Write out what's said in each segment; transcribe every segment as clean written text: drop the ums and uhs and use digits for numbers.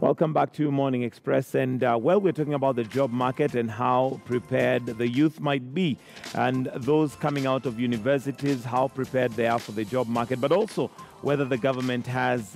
Welcome back to Morning Express. And well, we're talking about the job market and how prepared the youth might be, and those coming out of universities, how prepared they are for the job market, but also whether the government has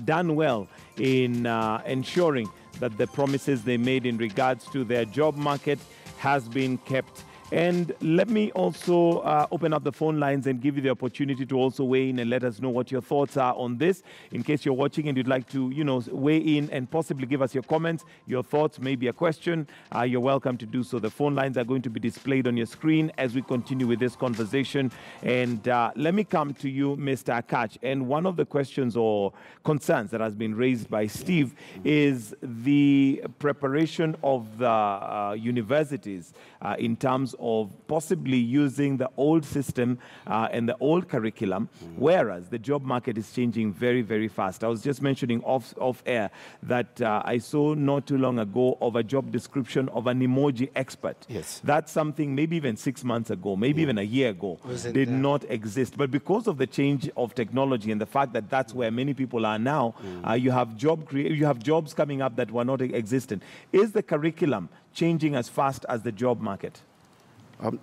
done well in ensuring that the promises they made in regards to their job market has been kept. And let me also open up the phone lines and give you the opportunity to also weigh in and let us know what your thoughts are on this. In case you're watching and you'd like to, weigh in and possibly give us your comments, your thoughts, maybe a question, you're welcome to do so. The phone lines are going to be displayed on your screen as we continue with this conversation. And let me come to you, Mr. Akach. And one of the questions or concerns that has been raised by Steve is the preparation of the universities in terms of possibly using the old system and the old curriculum, whereas the job market is changing very, very fast. I was just mentioning off air that I saw not too long ago of a job description of an emoji expert. Yes. That's something maybe even 6 months ago, maybe even a year ago, did not exist. But because of the change of technology and the fact that that's where many people are now, you have jobs coming up that were not existent. Is the curriculum changing as fast as the job market?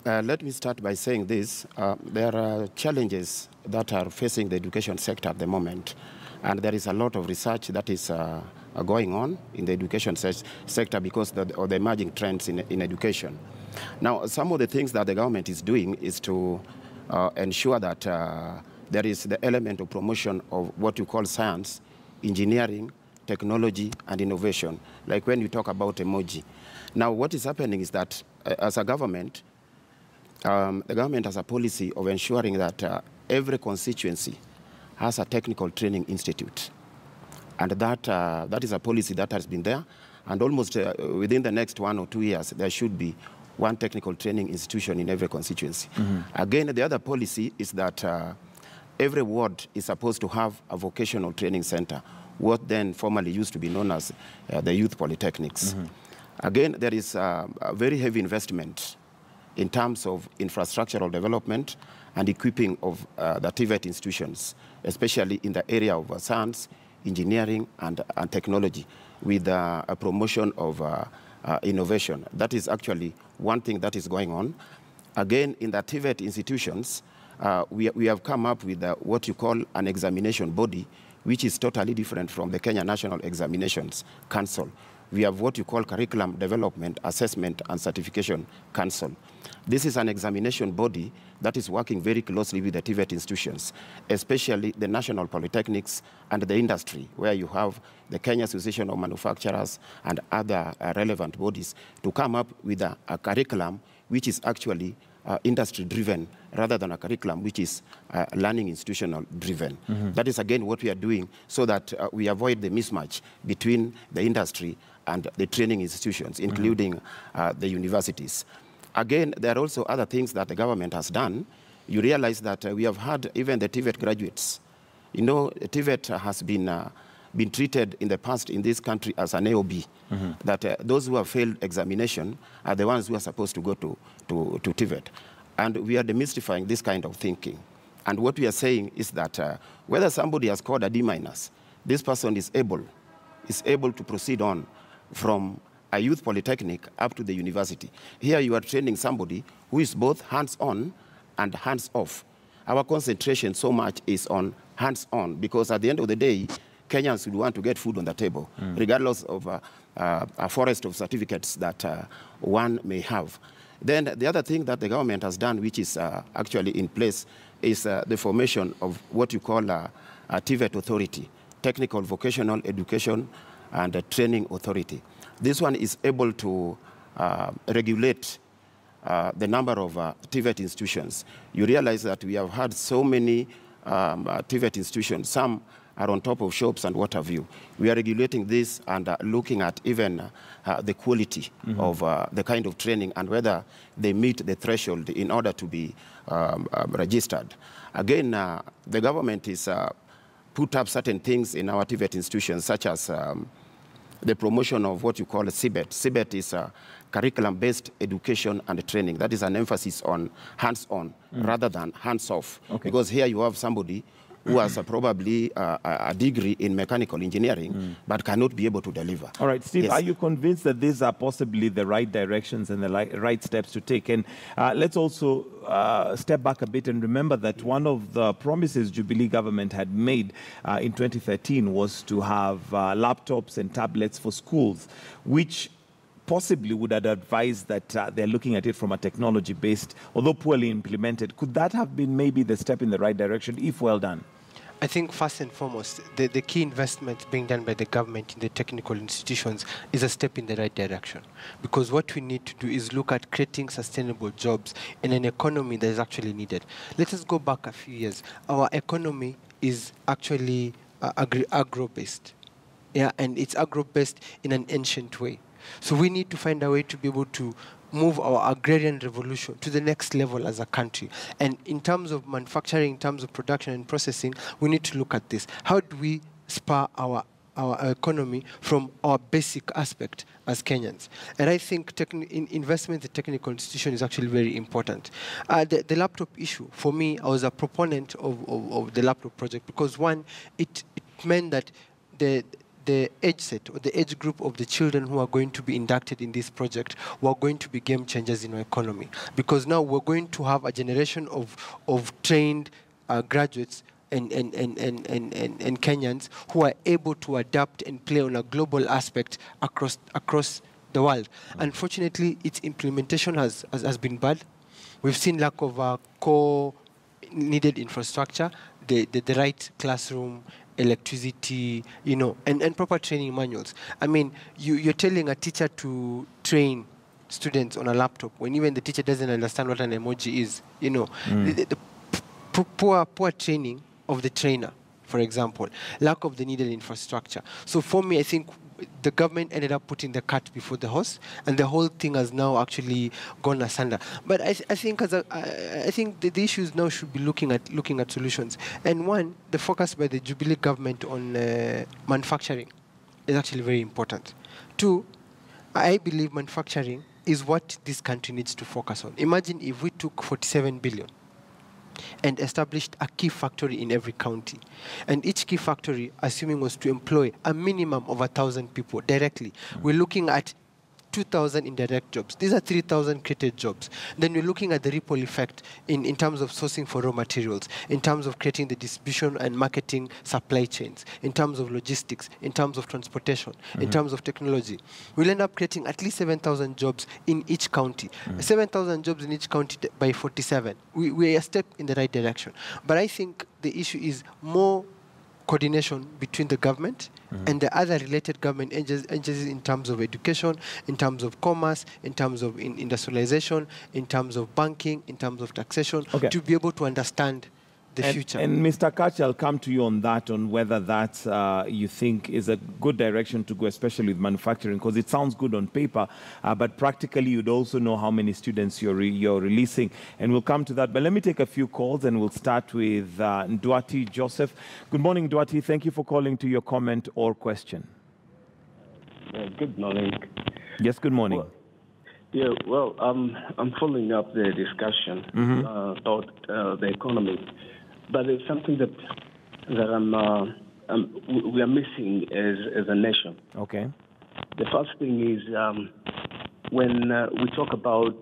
Let me start by saying this. There are challenges that are facing the education sector at the moment, and there is a lot of research that is going on in the education sector because of the emerging trends in education. Now, some of the things that the government is doing is to ensure that there is the element of promotion of what you call science, engineering, technology, and innovation, like when you talk about emoji. Now, what is happening is that as a government, the government has a policy of ensuring that every constituency has a technical training institute. And that is a policy that has been there. And almost within the next 1 or 2 years, there should be one technical training institution in every constituency. Again, the other policy is that every ward is supposed to have a vocational training center, what then formerly used to be known as the youth polytechnics. Again, there is a very heavy investment in terms of infrastructural development and equipping of the TVET institutions, especially in the area of science, engineering, and technology, with a promotion of innovation. That is actually one thing that is going on. Again, in the TVET institutions, we have come up with what you call an examination body, which is totally different from the Kenya National Examinations Council. We have what you call Curriculum Development, Assessment, and Certification Council. This is an examination body that is working very closely with the TVET institutions, especially the national polytechnics and the industry, where you have the Kenya Association of Manufacturers and other relevant bodies to come up with a curriculum which is actually industry-driven rather than a curriculum which is learning institutional-driven. That is, again, what we are doing so that we avoid the mismatch between the industry and the training institutions, including the universities. Again, there are also other things that the government has done. You realize that we have had even the TVET graduates. You know, TVET has been treated in the past in this country as an AOB, that those who have failed examination are the ones who are supposed to go to TVET. And we are demystifying this kind of thinking. And what we are saying is that whether somebody has scored a D-, this person is able to proceed on from a youth polytechnic up to the university. Here you are training somebody who is both hands-on and hands-off. Our concentration so much is on hands-on because at the end of the day, Kenyans would want to get food on the table, regardless of a forest of certificates that one may have. Then the other thing that the government has done, which is actually in place, is the formation of what you call a TVET authority, Technical Vocational Education and Training Authority. This one is able to regulate the number of TVET institutions. You realize that we have had so many TVET institutions. Some are on top of shops and what have you. We are regulating this and looking at even the quality of the kind of training and whether they meet the threshold in order to be registered. Again, the government is put up certain things in our TVET institutions, such as the promotion of what you call a CBET. CBET is curriculum-based education and training. That is an emphasis on hands-on rather than hands-off. Because here you have somebody who has probably a degree in mechanical engineering, but cannot be able to deliver. All right, Steve, Yes. are you convinced that these are possibly the right directions and the right steps to take? And let's also step back a bit and remember that one of the promises Jubilee government had made in 2013 was to have laptops and tablets for schools, which possibly would have advised that they're looking at it from a technology-based, although poorly implemented. Could that have been maybe the step in the right direction, if well done? I think first and foremost, the key investment being done by the government in the technical institutions is a step in the right direction. Because what we need to do is look at creating sustainable jobs in an economy that is actually needed. Let us go back a few years. Our economy is actually agro-based. Yeah, and it's agro-based in an ancient way. So we need to find a way to be able to move our agrarian revolution to the next level as a country. And in terms of manufacturing, in terms of production and processing, we need to look at this. How do we spur our economy from our basic aspect as Kenyans? And I think investment in the technical institution is actually very important. The laptop issue, for me, I was a proponent of the laptop project because, one, it meant that the age set or the age group of the children who are going to be inducted in this project were going to be game changers in our economy. Because now we're going to have a generation of trained graduates and Kenyans who are able to adapt and play on a global aspect across the world. Unfortunately, its implementation has been bad. We've seen lack of core needed infrastructure, the right classroom, electricity, and proper training manuals. I mean, you're telling a teacher to train students on a laptop when even the teacher doesn't understand what an emoji is, The poor training of the trainer, for example, lack of the needed infrastructure. So for me, I think the government ended up putting the cart before the horse, and the whole thing has now actually gone asunder. But I think the issues now should be looking at solutions. And one, the focus by the Jubilee government on manufacturing is actually very important. Two, I believe manufacturing is what this country needs to focus on. Imagine if we took 47 billion and established a key factory in every county. And each key factory, assuming was to employ a minimum of 1,000 people directly, we're looking at 2,000 indirect jobs. These are 3,000 created jobs. Then we're looking at the ripple effect in terms of sourcing for raw materials, in terms of creating the distribution and marketing supply chains, in terms of logistics, in terms of transportation, in terms of technology. We'll end up creating at least 7,000 jobs in each county. 7,000 jobs in each county by 47. We're a step in the right direction. But I think the issue is more coordination between the government and the other related government agencies in terms of education, in terms of commerce, in terms of industrialization, in terms of banking, in terms of taxation, to be able to understand the future. And Mr. Kachi, I'll come to you on that, on whether that you think is a good direction to go, especially with manufacturing, because it sounds good on paper, but practically you'd also know how many students you're releasing, and we'll come to that. But let me take a few calls, and we'll start with Nduati Joseph. Good morning, Nduati. Thank you for calling to your comment or question. Good morning. Yes, good morning. I'm following up the discussion about the economy. But it's something that we are missing as a nation. Okay. The first thing is when we talk about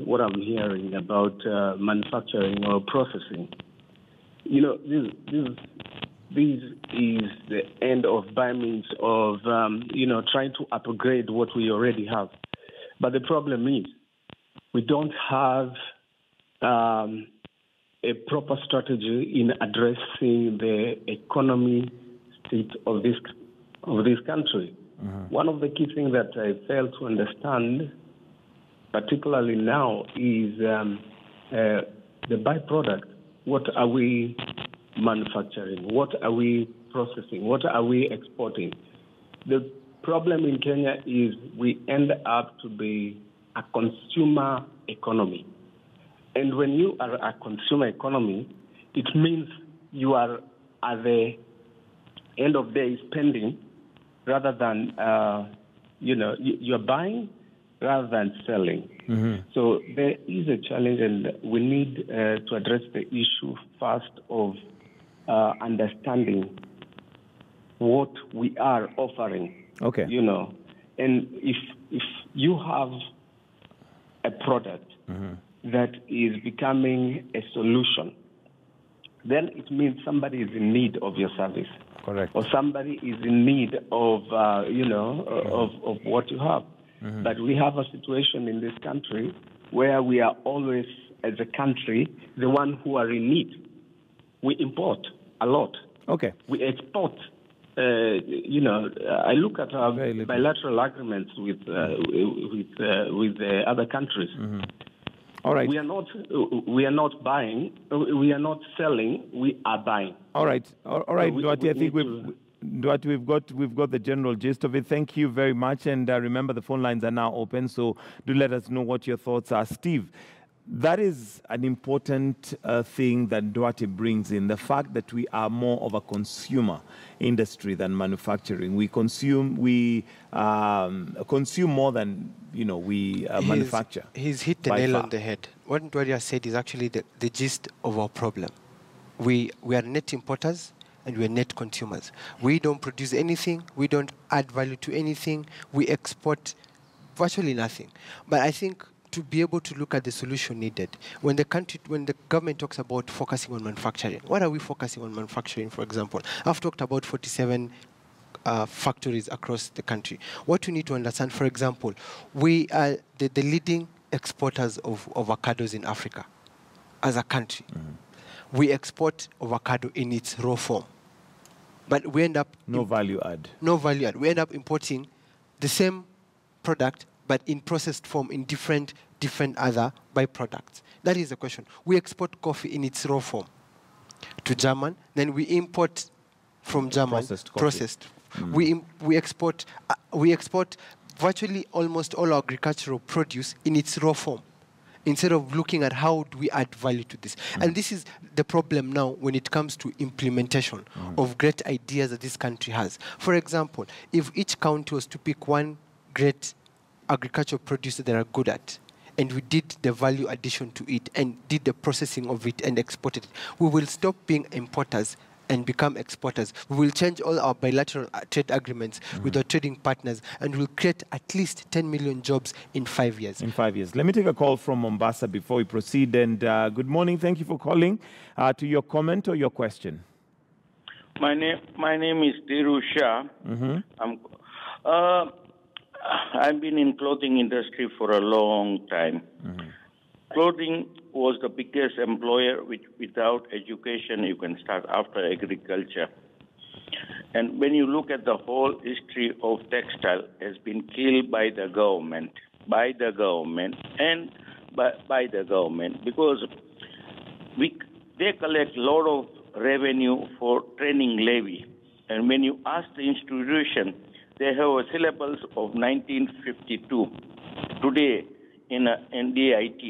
what I'm hearing about manufacturing or processing, this is the end of by means of trying to upgrade what we already have. But the problem is we don't have a proper strategy in addressing the economy state of this country. One of the key things that I fail to understand, particularly now, is the byproduct. What are we manufacturing? What are we processing? What are we exporting? The problem in Kenya is we end up to be a consumer economy. And when you are a consumer economy, it means you are at the end of the day spending rather than, you're buying rather than selling. So there is a challenge, and we need to address the issue first of understanding what we are offering. Okay. You know, and if you have a product that is becoming a solution, then it means somebody is in need of your service. Correct. Or somebody is in need of, of what you have. But we have a situation in this country where we are always, as a country, the one who are in need. We import a lot. Okay. We export. I look at our bilateral agreements with other countries. All right. We are not buying. We are not selling. We are buying. All right. All right, So Duarte, I think we've got the general gist of it. Thank you very much. And remember, the phone lines are now open, so do let us know what your thoughts are. Steve, that is an important thing that Duarte brings in, the fact that we are more of a consumer industry than manufacturing. We consume more than we manufacture. He's hit the nail on the head. What Duarte has said is actually the gist of our problem. We are net importers and we are net consumers. We don't produce anything. We don't add value to anything. We export virtually nothing. But I think to be able to look at the solution needed, when the government talks about focusing on manufacturing, what are we focusing on manufacturing, for example? I've talked about 47 factories across the country. What we need to understand, for example, we are the leading exporters of avocados in Africa as a country. We export avocado in its raw form. But we end up... No value add. No value add. We end up importing the same product, but in processed form, in different other byproducts. That is the question. We export coffee in its raw form to German, then we import from German processed. We export virtually almost all our agricultural produce in its raw form, instead of looking at how do we add value to this. And this is the problem now when it comes to implementation of great ideas that this country has. For example, if each county was to pick one great agricultural produce that they are good at, and we did the value addition to it and did the processing of it and exported it, we will stop being importers and become exporters. We will change all our bilateral trade agreements with our trading partners, and we'll create at least 10 million jobs in 5 years. In 5 years. Let me take a call from Mombasa before we proceed. And good morning. Thank you for calling. To your comment or your question? My name is Dhiru Shah. I've been in clothing industry for a long time. Clothing was the biggest employer, which without education you can start after agriculture. And when you look at the whole history of textile, has been killed by the government, because they collect a lot of revenue for training levy. And when you ask the institution, they have a syllabus of 1952. Today, in DIT,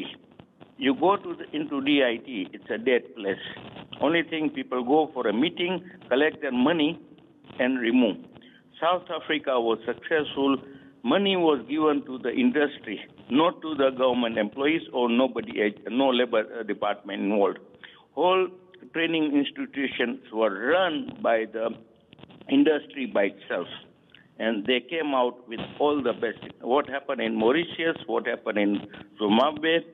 you go into DIT, it's a dead place. Only thing, people go for a meeting, collect their money, and remove. South Africa was successful. Money was given to the industry, not to the government employees or nobody, no labor department involved. Whole training institutions were run by the industry by itself. And they came out with all the best. What happened in Mauritius, what happened in Zimbabwe,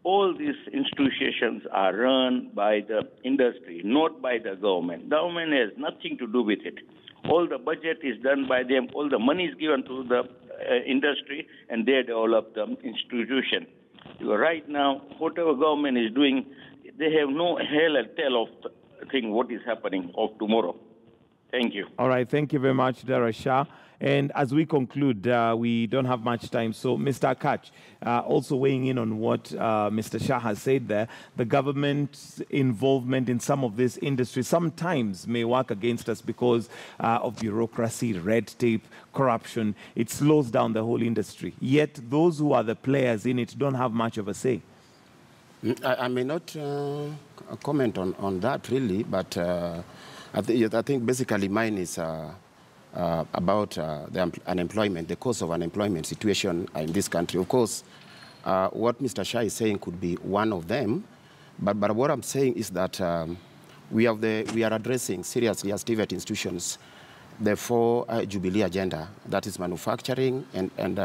all these institutions are run by the industry, not by the government. Government has nothing to do with it. All the budget is done by them. All the money is given to the industry, and they develop the institution. Right now, whatever government is doing, they have no hell and tail of the thing what is happening of tomorrow. Thank you. All right. Thank you very much, Dara Shah. And as we conclude, we don't have much time. So, Mr. Akach, also weighing in on what Mr. Shah has said there, the government's involvement in some of this industry sometimes may work against us because of bureaucracy, red tape, corruption. It slows down the whole industry. Yet those who are the players in it don't have much of a say. I may not comment on that really, but I think basically mine is about the unemployment, the cause of unemployment situation in this country. Of course, what Mr. Shah is saying could be one of them, but what I'm saying is that we are addressing seriously as TVET institutions the 4 Jubilee agenda, that is manufacturing and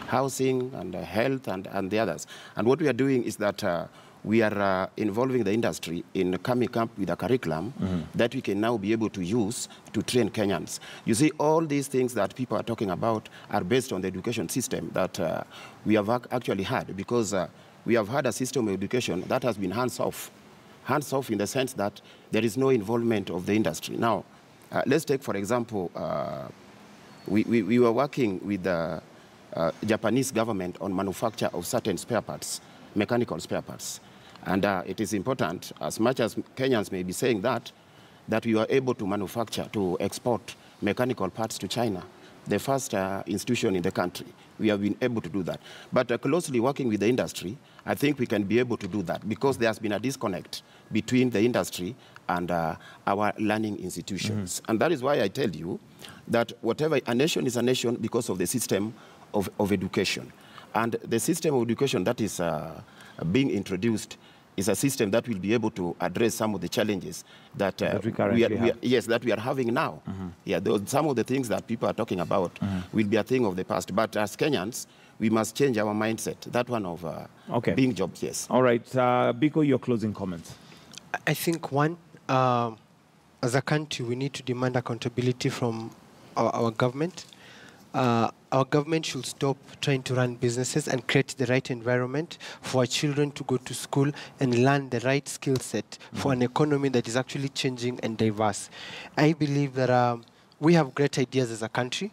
housing and health and the others. And what we are doing is that we are involving the industry in coming up with a curriculum that we can now be able to use to train Kenyans. You see, all these things that people are talking about are based on the education system that we have actually had, because we have had a system of education that has been hands-off. Hands-off in the sense that there is no involvement of the industry. Now, let's take, for example, we were working with the Japanese government on manufacture of certain spare parts, mechanical spare parts. And it is important, as much as Kenyans may be saying that we were able to manufacture, to export mechanical parts to China, the first institution in the country. We have been able to do that. But closely working with the industry, I think we can be able to do that, because there has been a disconnect between the industry and our learning institutions. And that is why I tell you that whatever, a nation is a nation because of the system of education. And the system of education that is being introduced is a system that will be able to address some of the challenges that we are having now. Yeah, some of the things that people are talking about will be a thing of the past. But as Kenyans, we must change our mindset. That one of being jobs, yes. All right, Biko, your closing comments. I think one, as a country, we need to demand accountability from our government. Our government should stop trying to run businesses and create the right environment for our children to go to school and learn the right skill set for an economy that is actually changing and diverse. I believe that we have great ideas as a country.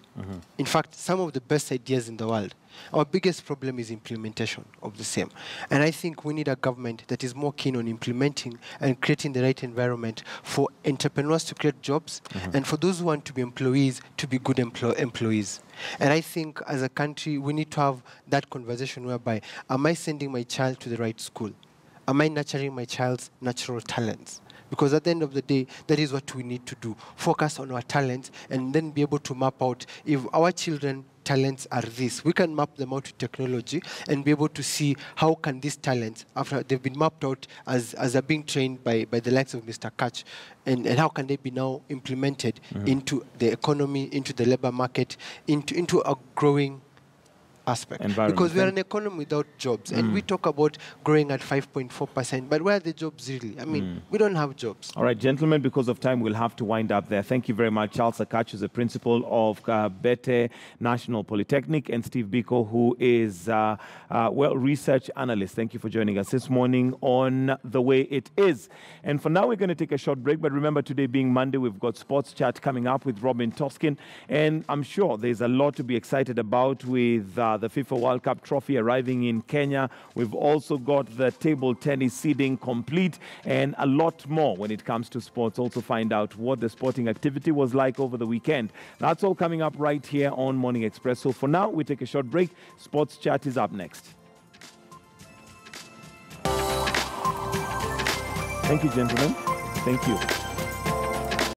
In fact, some of the best ideas in the world. Our biggest problem is implementation of the same. And I think we need a government that is more keen on implementing and creating the right environment for entrepreneurs to create jobs and for those who want to be employees to be good employees. And I think as a country, we need to have that conversation whereby, am I sending my child to the right school? Am I nurturing my child's natural talents? Because at the end of the day, that is what we need to do. Focus on our talents and then be able to map out if our children talents are this. We can map them out to technology and be able to see how can these talents, after they've been mapped out as they're being trained by the likes of Mr. Kach, and how can they be now implemented into the economy, into the labor market, into a growing aspect. Because we are an economy without jobs, and we talk about growing at 5.4%, but where are the jobs really? I mean, we don't have jobs. All right, gentlemen, because of time, we'll have to wind up there. Thank you very much. Charles Akach is the principal of Bete National Polytechnic, and Steve Biko, who is, research analyst. Thank you for joining us this morning on The Way It Is. And for now, we're going to take a short break, but remember, today being Monday, we've got Sports Chat coming up with Robin Toskin, and I'm sure there's a lot to be excited about with the FIFA World Cup trophy arriving in Kenya. We've also got the table tennis seeding complete and a lot more when it comes to sports. Also find out what the sporting activity was like over the weekend. That's all coming up right here on Morning Express. So for now, we take a short break. Sports Chat is up next. Thank you, gentlemen. Thank you.